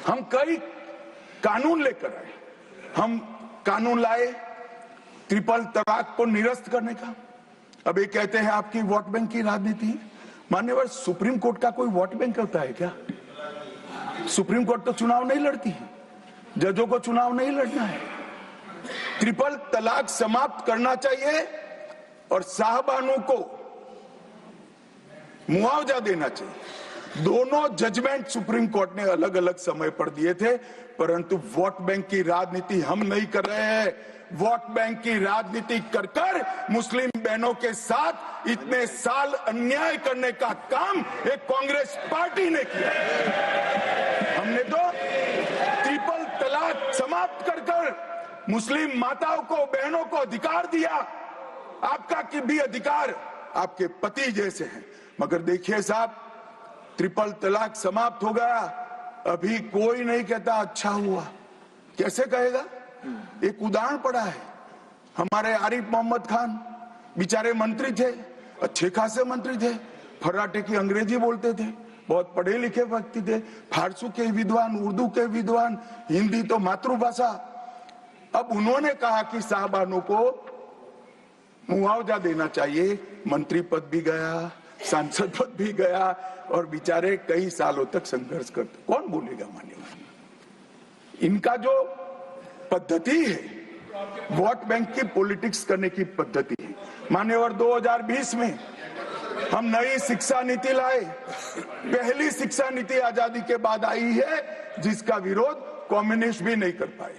हम कई कानून लेकर आए, हम कानून लाए ट्रिपल तलाक को निरस्त करने का। अब ये कहते हैं आपकी वोट बैंक की राजनीति है। मान्यवर, सुप्रीम कोर्ट का कोई वोट बैंक होता है क्या? सुप्रीम कोर्ट तो चुनाव नहीं लड़ती है, जजों को चुनाव नहीं लड़ना है। ट्रिपल तलाक समाप्त करना चाहिए और साहबानों को मुआवजा देना चाहिए। दोनों जजमेंट सुप्रीम कोर्ट ने अलग अलग समय पर दिए थे, परंतु वोट बैंक की राजनीति हम नहीं कर रहे हैं। वोट बैंक की राजनीति कर कर मुस्लिम बहनों के साथ इतने साल अन्याय करने का काम एक कांग्रेस पार्टी ने किया। हमने तो ट्रिपल तलाक समाप्त कर कर मुस्लिम माताओं को, बहनों को अधिकार दिया। आपका कि भी अधिकार आपके पति जैसे हैं, मगर देखिए साहब, ट्रिपल तलाक समाप्त हो गया, अभी कोई नहीं कहता अच्छा हुआ। कैसे कहेगा? एक उदाहरण पड़ा है, हमारे आरिफ मोहम्मद खान बेचारे मंत्री थे, अच्छे खासे मंत्री थे, फर्राटे की अंग्रेजी बोलते थे, बहुत पढ़े लिखे व्यक्ति थे, फारसी के विद्वान, उर्दू के विद्वान, हिंदी तो मातृभाषा। अब उन्होंने कहा कि साहबानों को मुआवजा देना चाहिए, मंत्री पद भी गया, सांसद पद भी गया और बेचारे कई सालों तक संघर्ष करते। कौन बोलेगा मान्यवर? इनका जो पद्धति है वोट बैंक की पॉलिटिक्स करने की पद्धति है। मान्यवर, 2020 में हम नई शिक्षा नीति लाए, पहली शिक्षा नीति आजादी के बाद आई है जिसका विरोध कम्युनिस्ट भी नहीं कर पाए।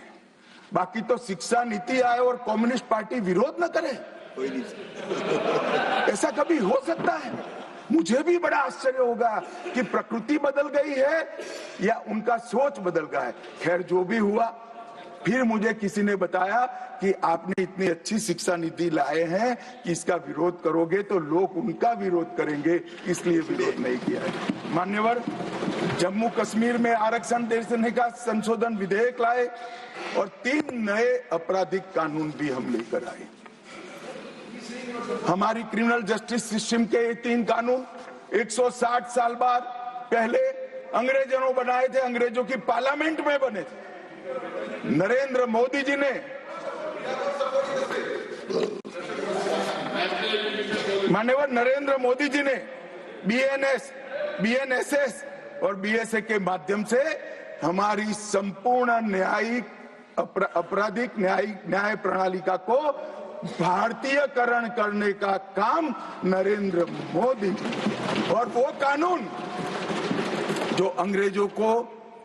बाकी तो शिक्षा नीति आए और कम्युनिस्ट पार्टी विरोध न करे, ऐसा कभी हो सकता है? मुझे भी बड़ा आश्चर्य होगा कि प्रकृति बदल गई है या उनका सोच बदल गया है। खैर, जो भी हुआ, फिर मुझे किसी ने बताया कि आपने इतनी अच्छी शिक्षा नीति लाए हैं कि इसका विरोध करोगे तो लोग उनका विरोध करेंगे, इसलिए विरोध नहीं किया है। मान्यवर, जम्मू कश्मीर में आरक्षण देने का संशोधन विधेयक लाए और 3 नए आपराधिक कानून भी हम लेकर आए। हमारी क्रिमिनल जस्टिस सिस्टम के ये 3 कानून 160 साल बाद पहले अंग्रेजों ने बनाए थे, अंग्रेजों की पार्लियामेंट में बने थे। नरेंद्र मोदी जी ने, माननीय नरेंद्र मोदी जी ने बीएनएस, बीएनएसएस और बीएसए के माध्यम से हमारी संपूर्ण न्यायिक आपराधिक न्याय प्रणालिका को भारतीयकरण करने का काम नरेंद्र मोदी जी। और वो कानून जो अंग्रेजों को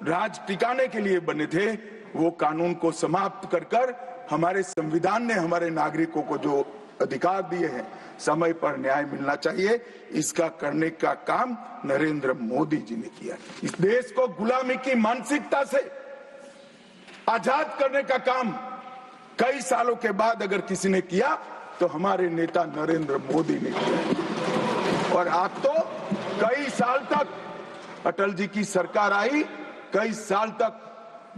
राज टिकाने के लिए बने थे, वो कानून को समाप्त कर कर हमारे संविधान ने हमारे नागरिकों को जो अधिकार दिए हैं, समय पर न्याय मिलना चाहिए, इसका करने का काम नरेंद्र मोदी जी ने किया। इस देश को गुलामी की मानसिकता से आजाद करने का काम कई सालों के बाद अगर किसी ने किया तो हमारे नेता नरेंद्र मोदी ने किया। और आप तो कई साल तक, अटल जी की सरकार आई, कई साल तक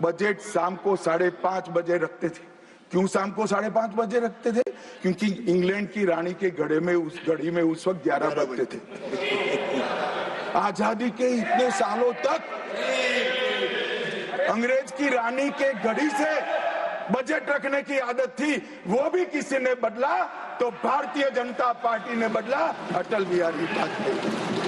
बजट शाम को 5:30 बजे रखते थे। क्यों शाम को 5:30 बजे रखते थे? क्योंकि इंग्लैंड की रानी के घड़ी में उस वक्त 11 बजते थे। आजादी के इतने सालों तक अंग्रेज की रानी के घड़ी से बजट रखने की आदत थी, वो भी किसी ने बदला तो भारतीय जनता पार्टी ने बदला, अटल बिहारी वाजपेयी।